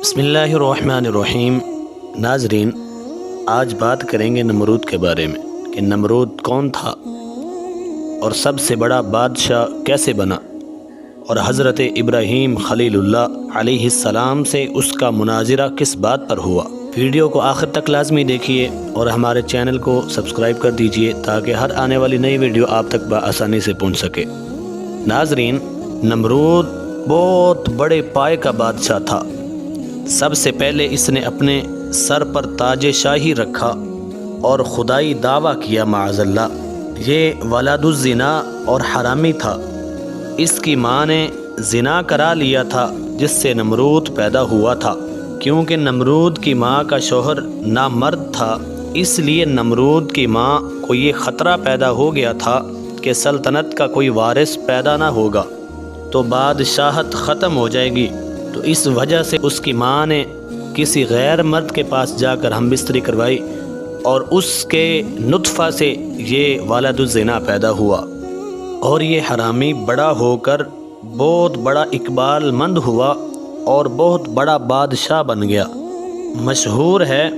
بسم اللہ الرحمن الرحیم۔ ناظرین، آج بات کریں گے نمرود کے بارے میں کہ نمرود کون تھا اور سب سے بڑا بادشاہ کیسے بنا، اور حضرت ابراہیم خلیل اللہ علیہ السلام سے اس کا مناظرہ کس بات پر ہوا۔ ویڈیو کو آخر تک لازمی دیکھیے اور ہمارے چینل کو سبسکرائب کر دیجئے تاکہ ہر آنے والی نئی ویڈیو آپ تک بآسانی سے پہنچ سکے۔ ناظرین، نمرود بہت بڑے پائے کا بادشاہ تھا۔ سب سے پہلے اس نے اپنے سر پر تاج شاہی رکھا اور خدائی دعویٰ کیا معاذ اللہ۔ یہ ولد الزنا اور حرامی تھا۔ اس کی ماں نے زنا کرا لیا تھا جس سے نمرود پیدا ہوا تھا۔ کیونکہ نمرود کی ماں کا شوہر نامرد تھا، اس لیے نمرود کی ماں کو یہ خطرہ پیدا ہو گیا تھا کہ سلطنت کا کوئی وارث پیدا نہ ہوگا تو بادشاہت ختم ہو جائے گی۔ تو اس وجہ سے اس کی ماں نے کسی غیر مرد کے پاس جا کر ہم بستری کروائی اور اس کے نطفہ سے یہ ولد الزنا پیدا ہوا، اور یہ حرامی بڑا ہو کر بہت بڑا اقبال مند ہوا اور بہت بڑا بادشاہ بن گیا۔ مشہور ہے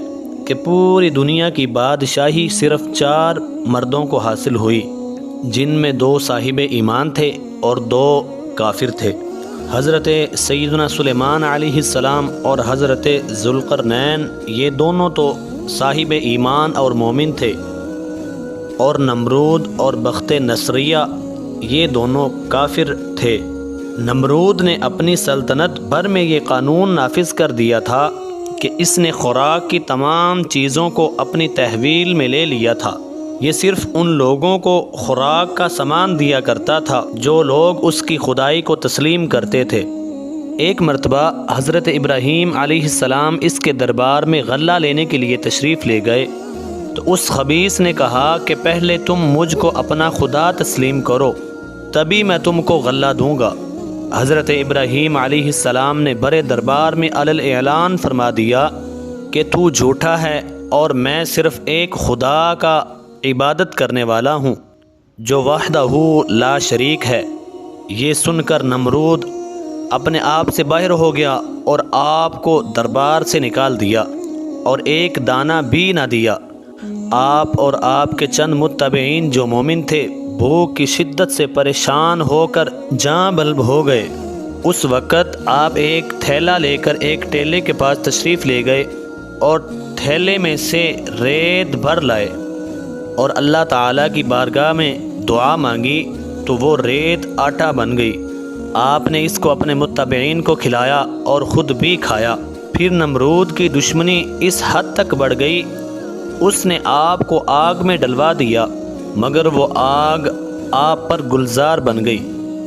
کہ پوری دنیا کی بادشاہی صرف 4 مردوں کو حاصل ہوئی، جن میں 2 صاحب ایمان تھے اور 2 کافر تھے۔ حضرت سیدنا سلیمان علیہ السلام اور حضرت ذوالقرنین، یہ دونوں تو صاحب ایمان اور مومن تھے، اور نمرود اور بخت نصریہ یہ دونوں کافر تھے۔ نمرود نے اپنی سلطنت بھر میں یہ قانون نافذ کر دیا تھا کہ اس نے خوراک کی تمام چیزوں کو اپنی تحویل میں لے لیا تھا۔ یہ صرف ان لوگوں کو خوراک کا سامان دیا کرتا تھا جو لوگ اس کی خدائی کو تسلیم کرتے تھے۔ ایک مرتبہ حضرت ابراہیم علیہ السلام اس کے دربار میں غلہ لینے کے لیے تشریف لے گئے تو اس خبیث نے کہا کہ پہلے تم مجھ کو اپنا خدا تسلیم کرو، تبھی میں تم کو غلہ دوں گا۔ حضرت ابراہیم علیہ السلام نے برے دربار میں علی اعلان فرما دیا کہ تو جھوٹا ہے اور میں صرف ایک خدا کا عبادت کرنے والا ہوں جو وحدہ لا شریک ہے۔ یہ سن کر نمرود اپنے آپ سے باہر ہو گیا اور آپ کو دربار سے نکال دیا اور ایک دانہ بھی نہ دیا۔ آپ اور آپ کے چند متبعین جو مومن تھے بھوک کی شدت سے پریشان ہو کر جاں بلب ہو گئے۔ اس وقت آپ ایک تھیلا لے کر ایک ٹیلے کے پاس تشریف لے گئے اور تھیلے میں سے ریت بھر لائے اور اللہ تعالیٰ کی بارگاہ میں دعا مانگی تو وہ ریت آٹا بن گئی۔ آپ نے اس کو اپنے متبعین کو کھلایا اور خود بھی کھایا۔ پھر نمرود کی دشمنی اس حد تک بڑھ گئی، اس نے آپ کو آگ میں ڈلوا دیا، مگر وہ آگ آپ پر گلزار بن گئی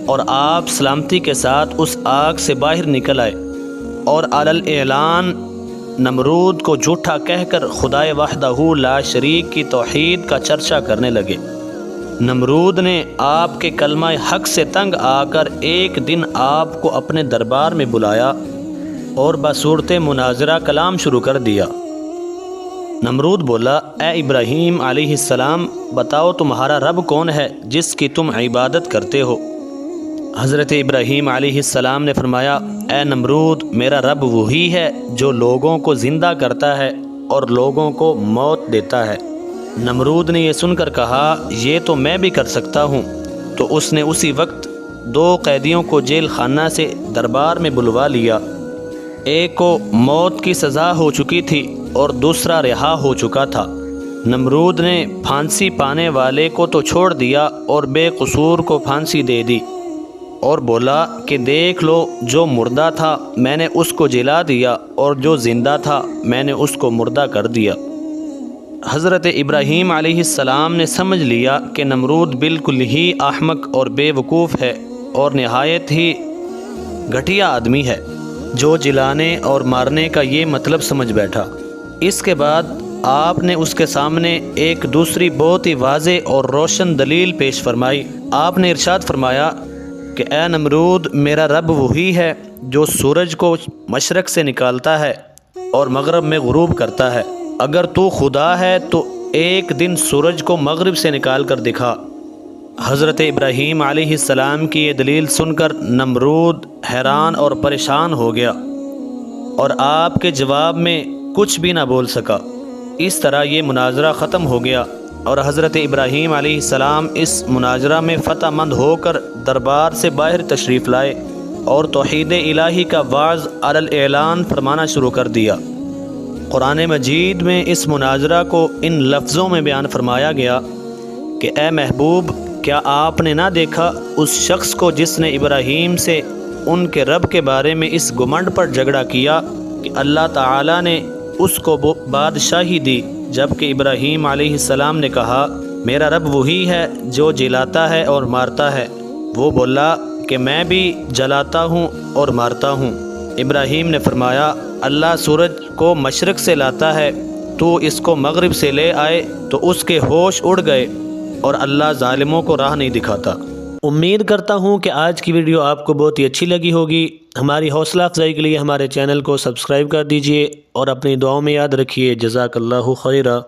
اور آپ سلامتی کے ساتھ اس آگ سے باہر نکل آئے اور علی اعلان نمرود کو جھوٹا کہہ کر خدائے وحدہ لا شریک کی توحید کا چرچا کرنے لگے۔ نمرود نے آپ کے کلمہ حق سے تنگ آ کر ایک دن آپ کو اپنے دربار میں بلایا اور بصورت مناظرہ کلام شروع کر دیا۔ نمرود بولا، اے ابراہیم علیہ السلام، بتاؤ تمہارا رب کون ہے جس کی تم عبادت کرتے ہو؟ حضرت ابراہیم علیہ السلام نے فرمایا، اے نمرود، میرا رب وہی ہے جو لوگوں کو زندہ کرتا ہے اور لوگوں کو موت دیتا ہے۔ نمرود نے یہ سن کر کہا، یہ تو میں بھی کر سکتا ہوں۔ تو اس نے اسی وقت 2 قیدیوں کو جیل خانہ سے دربار میں بلوا لیا۔ ایک کو موت کی سزا ہو چکی تھی اور دوسرا رہا ہو چکا تھا۔ نمرود نے پھانسی پانے والے کو تو چھوڑ دیا اور بے قصور کو پھانسی دے دی اور بولا کہ دیکھ لو، جو مردہ تھا میں نے اس کو جلا دیا اور جو زندہ تھا میں نے اس کو مردہ کر دیا۔ حضرت ابراہیم علیہ السلام نے سمجھ لیا کہ نمرود بالکل ہی احمق اور بے وقوف ہے اور نہایت ہی گھٹیا آدمی ہے جو جلانے اور مارنے کا یہ مطلب سمجھ بیٹھا۔ اس کے بعد آپ نے اس کے سامنے ایک دوسری بہت ہی واضح اور روشن دلیل پیش فرمائی۔ آپ نے ارشاد فرمایا کہ اے نمرود، میرا رب وہی ہے جو سورج کو مشرق سے نکالتا ہے اور مغرب میں غروب کرتا ہے۔ اگر تو خدا ہے تو ایک دن سورج کو مغرب سے نکال کر دکھا۔ حضرت ابراہیم علیہ السلام کی یہ دلیل سن کر نمرود حیران اور پریشان ہو گیا۔ اور آپ کے جواب میں کچھ بھی نہ بول سکا۔ اس طرح یہ مناظرہ ختم ہو گیا اور حضرت ابراہیم علیہ السلام اس مناظرہ میں فتح مند ہو کر دربار سے باہر تشریف لائے اور توحید الہی کا وعظ علی الاعلان فرمانا شروع کر دیا۔ قرآن مجید میں اس مناظرہ کو ان لفظوں میں بیان فرمایا گیا کہ اے محبوب، کیا آپ نے نہ دیکھا اس شخص کو جس نے ابراہیم سے ان کے رب کے بارے میں اس گھمنڈ پر جھگڑا کیا کہ اللہ تعالیٰ نے اس کو بادشاہی دی، جبکہ ابراہیم علیہ السلام نے کہا میرا رب وہی ہے جو جلاتا ہے اور مارتا ہے۔ وہ بولا کہ میں بھی جلاتا ہوں اور مارتا ہوں۔ ابراہیم نے فرمایا اللہ سورج کو مشرق سے لاتا ہے، تو اس کو مغرب سے لے آئے، تو اس کے ہوش اڑ گئے اور اللہ ظالموں کو راہ نہیں دکھاتا۔ امید کرتا ہوں کہ آج کی ویڈیو آپ کو بہت ہی اچھی لگی ہوگی۔ ہماری حوصلہ افزائی کے لیے ہمارے چینل کو سبسکرائب کر دیجئے اور اپنی دعاؤں میں یاد رکھیے۔ جزاک اللہ خیرہ۔